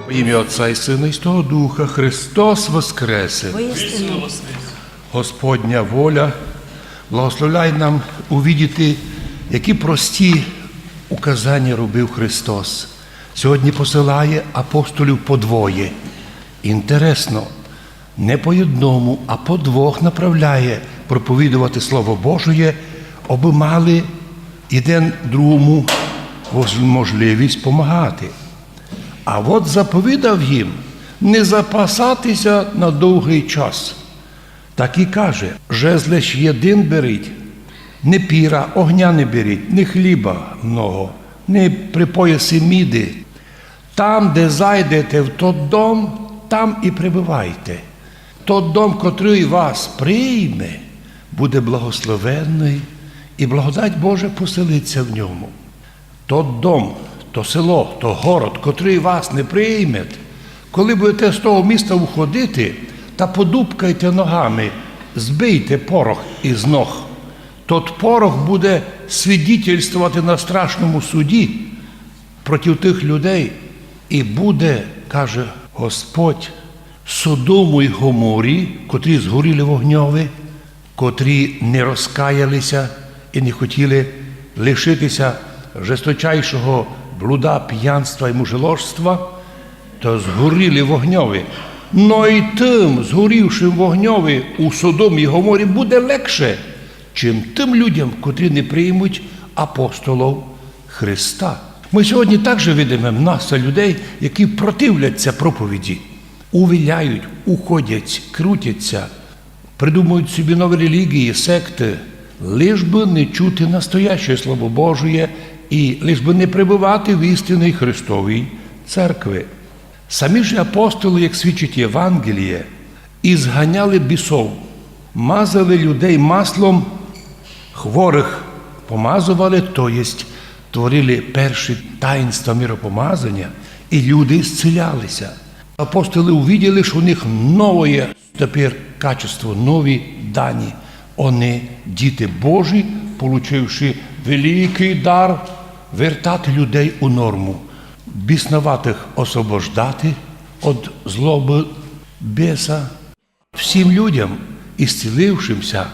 В ім'я Отця і Сина і Святого Духа, Христос воскресе! Воістину. Господня воля благословляй нам увидіти, які прості указання робив Христос. Сьогодні посилає апостолів по двоє. Інтересно, не по одному, а по двох направляє проповідувати Слово Божє, аби мали один другому можливість допомагати. А от заповідав їм не запасатися на довгий час. Так і каже, жезл ж єдин беріть, не піра, огня не беріть, не хліба много, не припояси міди. Там, де зайдете в тот дом, там і прибувайте. Тот дом, котрий вас прийме, буде благословенний, і благодать Божа поселиться в ньому. Тот дом, то село, то город, котрий вас не прийме, коли будете з того міста уходити, та подупкайте ногами, збийте порох із ног. Тот порох буде свідчити на страшному суді проти тих людей. І буде, каже Господь, Содому й Гоморі, котрі згоріли вогньові, котрі не розкаялися і не хотіли лишитися жесточайшого блуда, п'янства і мужеложства, то згоріли вогньові. Но й тим, згорівшим вогньові у Содомі й Гоморі, буде легше, чим тим людям, котрі не приймуть апостолів Христа. Ми сьогодні також видимо маса людей, які противляться проповіді, увіляють, уходять, крутяться, придумують собі нові релігії, секти, лиш би не чути настояще Слово Божє і лиш би не прибувати в істинній Христовій церкві. Самі ж апостоли, як свідчить Євангеліє, і зганяли бісов, мазали людей маслом, хворих помазували, то єсть творили перші таїнства миропомазання, і люди зцілялися. Апостоли увиділи, що у них нове тепер качество, нові дані. Вони, діти Божі, получивши великий дар, вертати людей у норму, біснуватих освобождати від злоби беса. Всім людям, ісцілившимся,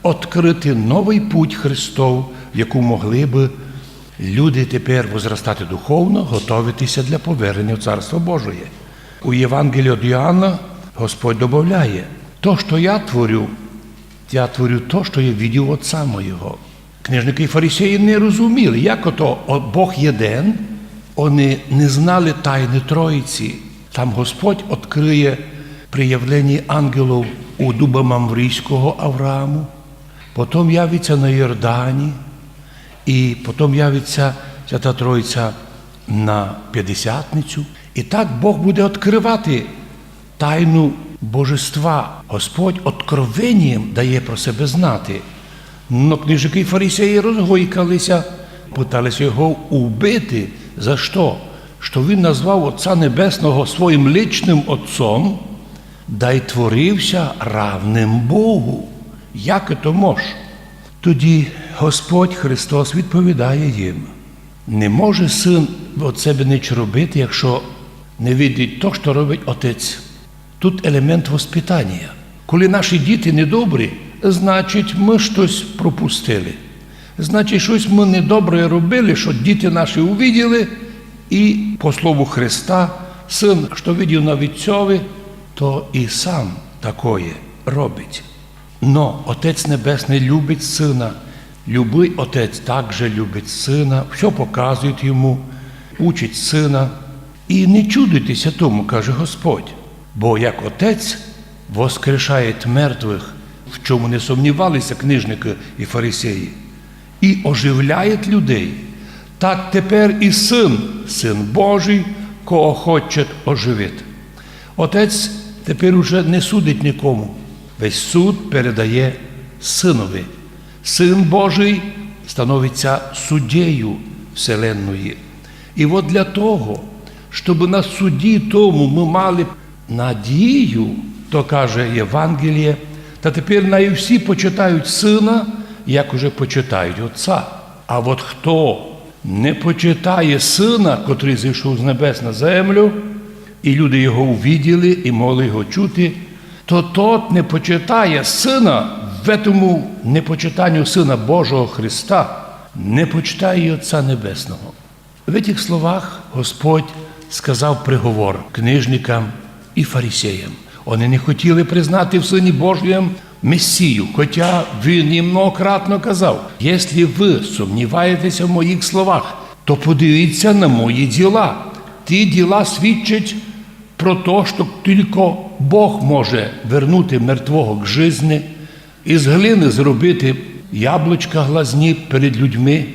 відкрити новий путь Христов, в яку могли би люди тепер возростати духовно, готуватися для повернення в Царство Божє. У Євангелії від Йоанна Господь додає, то, що я творю то, що я видів Отця Моєго. Книжники і фарисеї не розуміли, як ото Бог єдин, вони не знали тайни Троїці. Там Господь відкриє приявлення ангелів у дуба Мамрійського Аврааму, потім явиться на Йордані, і потім явиться Свята Троїця на П'ятдесятницю. І так Бог буде відкривати тайну Божества. Господь откровенням дає про себе знати. Но книжники і фарисеї розгойкалися, питалися його вбити. За що? Що він назвав Отця Небесного своїм личним Отцом, да й творився равним Богу. Як це може? Тоді Господь Христос відповідає їм, не може син від себе нічого робити, якщо не видить то, що робить Отець. Тут елемент воспитання. Коли наші діти недобрі, значить ми щось пропустили. Значить, щось ми недобре робили, що діти наші увиділи, і по слову Христа, син, що видів на Отцові, то і сам такое робить. Но Отець Небесний любить Сина, любий Отець також любить Сина, все показує йому, учить Сина. І не чудуйтеся тому, каже Господь, бо як Отець воскрешає мертвих, в чому не сумнівалися книжники і фарисеї, і оживляє людей, так тепер і Син, Син Божий, кого хоче оживити. Отець тепер уже не судить нікому. Весь суд передає Синові. Син Божий становиться суддєю вселенної. І от для того, щоб на суді тому ми мали надію, то каже Євангеліє, Та тепер най всі почитають Сина, як уже почитають Отця. А от хто не почитає Сина, котрий зійшов з небес на землю, і люди його увиділи і могли його чути, то тот не почитає Сина, в тому непочитанню Сина Божого Христа, не почитає і Отця Небесного. В цих словах Господь сказав приговор книжникам і фарисеям. Вони не хотіли признати в Сині Божому Месію, хоча Він їм многократно казав: «Якщо ви сумніваєтеся в моїх словах, то подивіться на мої діла. Ті діла свідчать про те, що тільки Бог може вернути мертвого к житті, із глини зробити яблучка глазні перед людьми,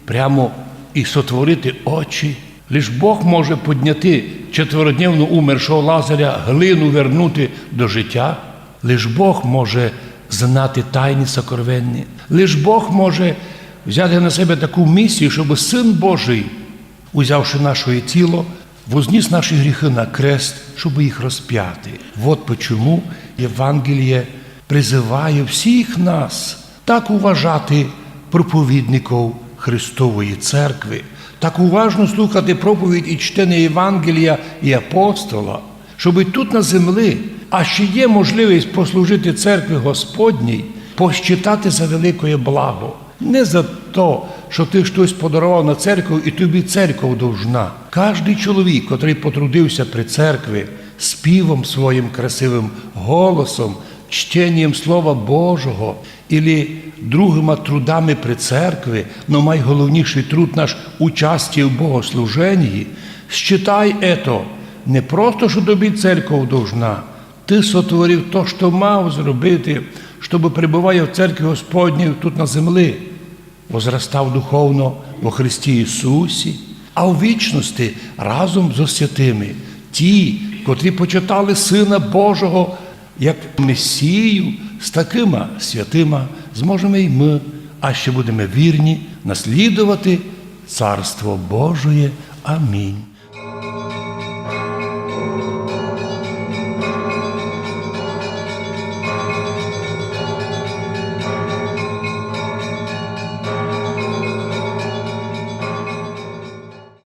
прямо і сотворити очі. Лиш Бог може підняти четверодневно умершого Лазаря, глину вернути до життя. Лиш Бог може знати тайні сокровенні. Лиш Бог може взяти на себе таку місію, щоб Син Божий, узявши наше тіло, возніс наші гріхи на крест, щоб їх розп'яти. Вот чому Євангеліє призиває всіх нас так уважати проповідників Христової Церкви, так уважно слухати проповідь і чтення Євангелія і апостола, щоб і тут на землі, а ще є можливість послужити Церкві Господній, посчитати за велике благо. Не за те, що ти щось подарував на церкву і тобі церква должна. Кожний чоловік, котрий потрудився при церкві, співом своїм красивим голосом, чтенням Слова Божого, або другими трудами при церкві, но найголовніший труд наш – участі в богослуженні, считай ето, не просто, що тобі церква должна, ти сотворив то, що мав зробити, щоб, перебуває в церкві Господній тут на землі, возростав духовно во Христі Ісусі, а в вічності разом з святими, ті, котрі почитали Сина Божого як Месію, з такими святими зможемо і ми, а ще будемо вірні наслідувати Царство Божє. Амінь.